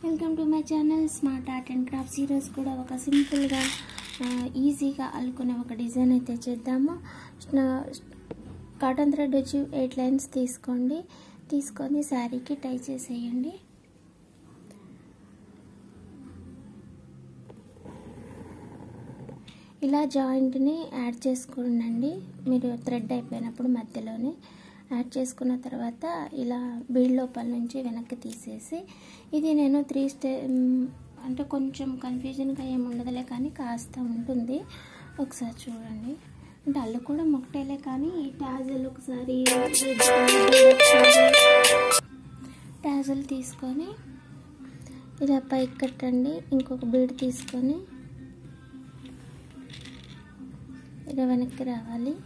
Welcome to my channel smart art and crafts. ఈరోజు కూడా ఒక సింపుల్గా ఈజీగా అల్లుకునే ఒక డిజైన్ అయితే చేద్దాము. కాటన్ థ్రెడ్ వచ్చి 8 లైన్స్ తీసుకొని శారీకి టై చేసేయండి. ఇలా జాయింట్ని యాడ్ చేసుకోండి. మీరు థ్రెడ్ అయిపోయినప్పుడు మధ్యలోనే యాడ్ చేసుకున్న తర్వాత ఇలా బీడ్ లోపల నుంచి వెనక్కి తీసేసి, ఇది నేను 3 స్టెప్ అంటే కొంచెం కన్ఫ్యూజన్గా ఏమి ఉండదులే, కానీ కాస్త ఉంటుంది. ఒకసారి చూడండి. అంటే అల్లు కూడా మొక్కటేలే, కానీ ఈ టాజల్ ఒకసారి టాజల్ తీసుకొని ఇలా పైకి కట్టండి. ఇంకొక బీడ్ తీసుకొని ఇలా వెనక్కి రావాలి.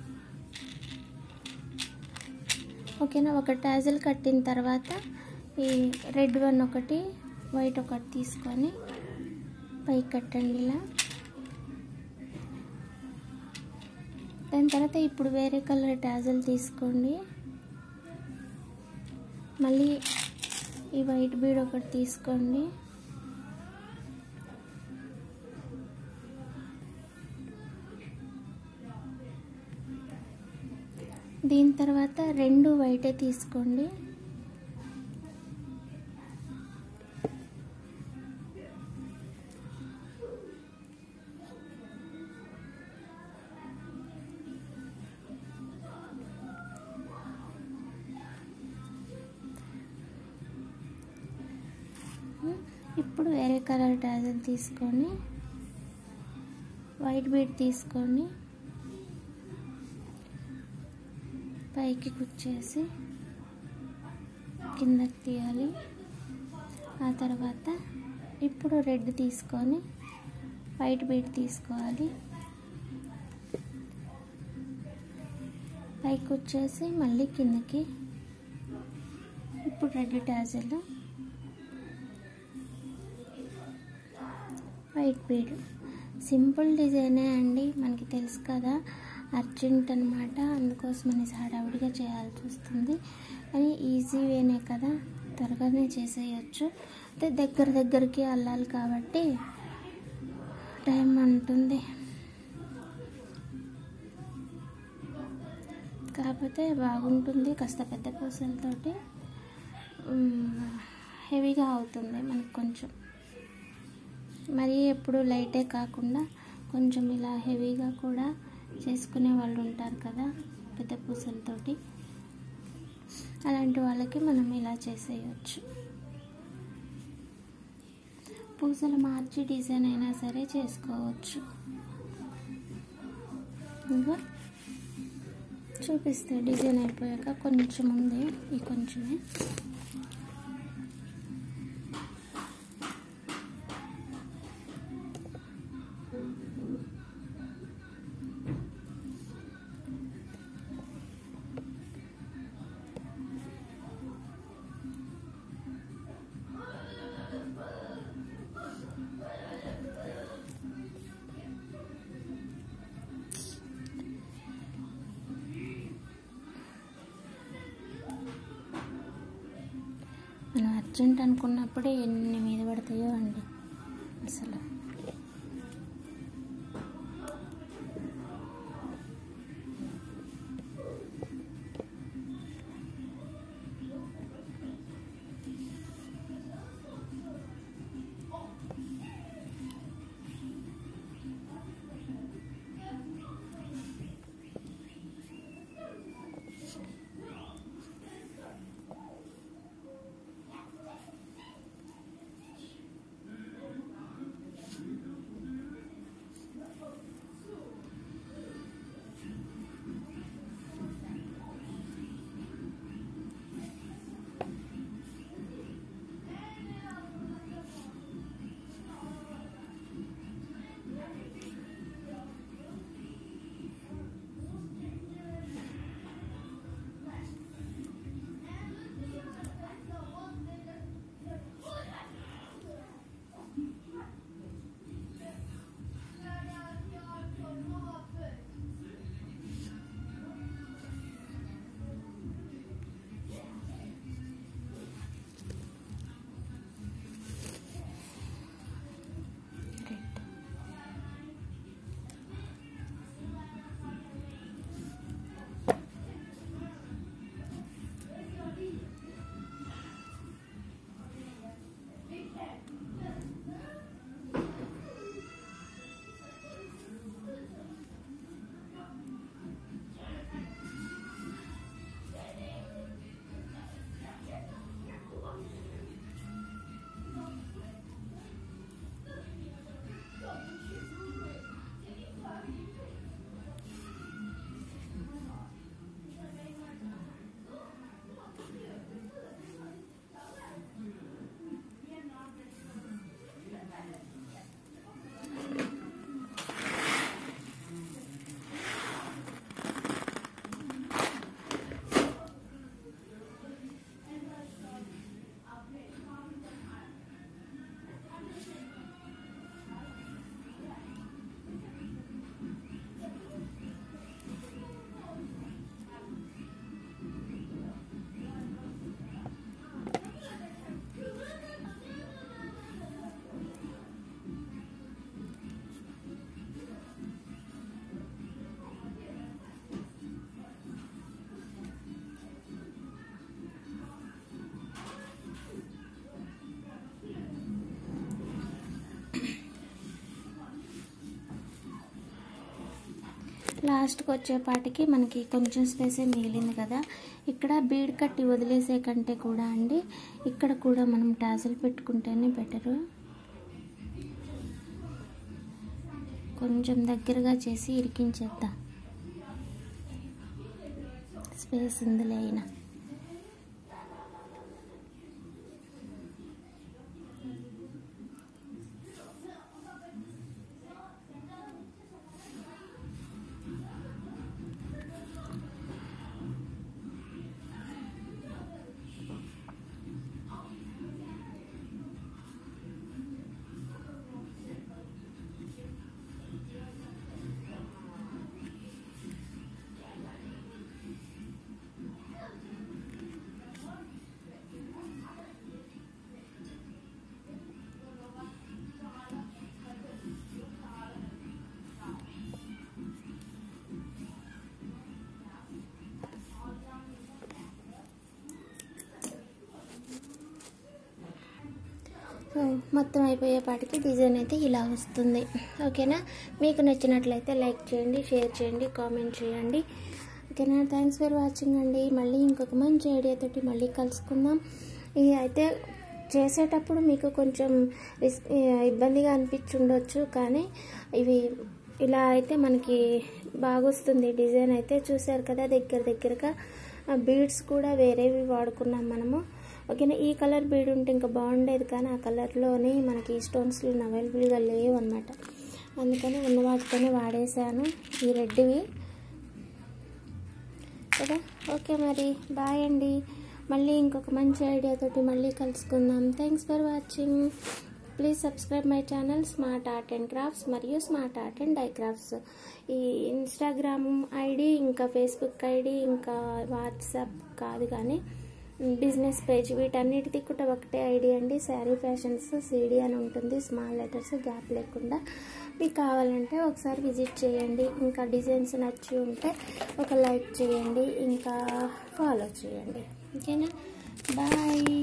ఓకేనా. ఒక టాజల్ కట్టిన తర్వాత ఈ రెడ్ వన్ ఒకటి, వైట్ ఒకటి తీసుకొని పైకి కట్టండి ఇలా. దాని తర్వాత ఇప్పుడు వేరే కలర్ టాజల్ తీసుకోండి. మళ్ళీ ఈ వైట్ బీడ్ ఒకటి తీసుకోండి. దీని తర్వాత 2 వైటే తీసుకోండి. ఇప్పుడు వేరే కలర్ టాజల్ తీసుకొని వైట్ బీడ్ తీసుకొని పైకి కుచ్చేసి కిందకి తీయాలి. ఆ తర్వాత ఇప్పుడు రెడ్ తీసుకొని వైట్ బీడ్ తీసుకోవాలి. పైకి కుచ్చేసి మళ్ళీ కిందకి. ఇప్పుడు red tassel, white bead. Simple డిజైనే అండి, మనకి తెలుసు కదా, అర్జెంట్ అనమాట, అందుకోసం అనేసి హడావుడిగా చేయాల్సి వస్తుంది. కానీ ఈజీ వేనే కదా, త్వరగానే చేసేయచ్చు. అంటే దగ్గరికి అల్లాలి కాబట్టి టైం ఉంటుంది. కాకపోతే బాగుంటుంది, కాస్త పెద్ద పూసలతోటి హెవీగా అవుతుంది మనకు. కొంచెం మరీ ఎప్పుడు లైటే కాకుండా కొంచెం ఇలా హెవీగా కూడా చేసుకునే వాళ్ళు ఉంటారు కదా పెద్ద పూసలతోటి. అలాంటి వాళ్ళకి మనం ఇలా చేసేయచ్చు. పూసలు మార్చి డిజైన్ అయినా సరే చేసుకోవచ్చు. ఇంకా చూపిస్తే డిజైన్ అయిపోయాక కొంచెం ఉంది, ఈ కొంచెమే. మనం అర్జెంట్ అనుకున్నప్పుడే ఎన్ని మీద పడతాయో అండి అసలు. లాస్ట్కి వచ్చేపాటికి మనకి కొంచెం స్పేసే మిగిలింది కదా, ఇక్కడ బీడ్ కట్టి వదిలేసే కంటే కూడా అండి ఇక్కడ కూడా మనం టాజిల్ పెట్టుకుంటేనే బెటరు. కొంచెం దగ్గరగా చేసి ఇరికించేద్దాం, స్పేస్ ఉందిలే అయినా. మొత్తం అయిపోయేపాటికి డిజైన్ అయితే ఇలా వస్తుంది. ఓకేనా, మీకు నచ్చినట్లయితే లైక్ చేయండి, షేర్ చేయండి, కామెంట్ చేయండి. ఓకేనా, థ్యాంక్స్ ఫర్ వాచింగ్ అండి. మళ్ళీ ఇంకొక మంచి ఐడియాతోటి మళ్ళీ కలుసుకుందాం. ఇది అయితే చేసేటప్పుడు మీకు కొంచెం ఇబ్బందిగా అనిపించుండొచ్చు, కానీ ఇవి ఇలా అయితే మనకి బాగా వస్తుంది డిజైన్ అయితే. చూసారు కదా, దగ్గరగా బీడ్స్ కూడా వేరేవి వాడుకున్నాం మనము. ఓకేనా, ఈ కలర్ బీడ్ ఉంటే ఇంకా బాగుండేది, కానీ ఆ కలర్లోనే మనకి స్టోన్స్లు అవైలబుల్గా లేవు అనమాట. అందుకని ఉన్న వాటితోనే వాడేసాను ఈ రెడ్వి కదా. ఓకే మరి, బాయ్ అండి. మళ్ళీ ఇంకొక మంచి ఐడియాతోటి మళ్ళీ కలుసుకుందాం. Thanks for watching. Please subscribe my channel smart art and crafts మరియు smart art and DIY crafts. ఈ ఇన్స్టాగ్రామ్ ఐడి, ఇంకా ఫేస్బుక్ ఐడి, ఇంకా వాట్సాప్ కాదు కానీ బిజినెస్ పేజ్, వీటన్నిటిది కూడా ఒకటే ఐడి అండి. శారీ ఫ్యాషన్స్ సిడి అని ఉంటుంది, స్మాల్ లెటర్స్, గ్యాప్ లేకుండా. మీకు కావాలంటే ఒకసారి విజిట్ చేయండి. ఇంకా డిజైన్స్ నచ్చి ఉంటే ఒక లైక్ చేయండి, ఇంకా ఫాలో చేయండి. ఓకేనా, బాయ్.